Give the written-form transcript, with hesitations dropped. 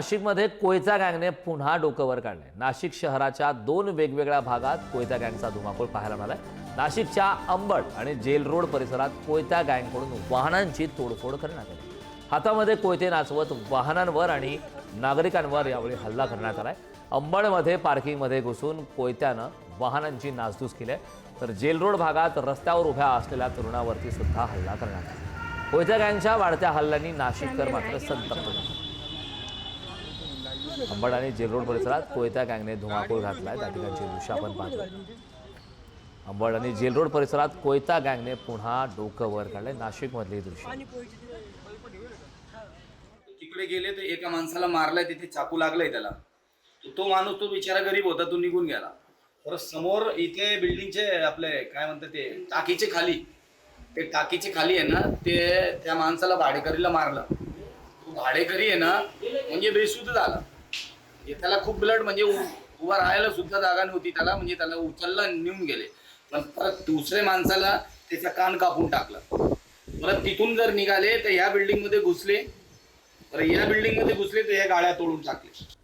नाशिकमध्ये कोयता गँगने पुन्हा डोकं वर काढलंय। नाशिक शहराच्या 2 वेगवेगळ्या भागात कोयता गँगचा धुमाकूळ पाहायला मिळालाय। नाशिकच्या अंबड आणि जेल रोड परिसरात कोयता गँगकडून वाहनांची तोडफोड करण्यात आली। हातामध्ये कोयते नाचवत वाहनांवर आणि नागरिकांवर यावेळी हल्ला करण्यात आलाय। अंबडमध्ये पार्किंगमध्ये घुसून कोयत्यानं वाहनांची नासधूस केली आहे, तर जेल रोड भागात रस्त्यावर उभ्या असलेल्या तरुणावरती सुद्धा हल्ला करण्यात आला। कोयता गँगच्या वाढत्या हल्ल्यांनी नाशिककर मात्र संतप्त झाले। अंबड आणि जेल रोड परिसरात कोयता गँगने धुमाकूळ घातलाय, त्या ठिकाणची दृश्य आपण पाहतो। अंबड आणि जेल रोड परिसरात कोयता गँगने पुन्हा डोकं वर काढलंय। नाशिकमधली दृश्य तिकडे गेले तर एका माणसाला मारलाय, तिथे चाकू लागलाय त्याला। तो माणूस तो बिचारा गरीब होता, तो निघून गेला। तर समोर इथे बिल्डिंगचे आपले काय म्हणतात ते टाकीचे खाली, ते टाकीचे खाली आहे ना, ते त्या माणसाला भाडेकरीला मारलं। तो भाडेकरी आहे ना म्हणजे बेशुद्ध झाला, त्याला खूप ब्लड, म्हणजे उभा राहायला सुद्धा जागा नव्हती त्याला, म्हणजे त्याला उचललं नेऊन गेले। पण परत दुसऱ्या माणसाला त्याचा कान कापून टाकला। परत तिथून जर निघाले तर ह्या बिल्डिंग मध्ये घुसले, तर ह्या बिल्डिंग मध्ये घुसले तर ह्या गाड्या तोडून टाकले।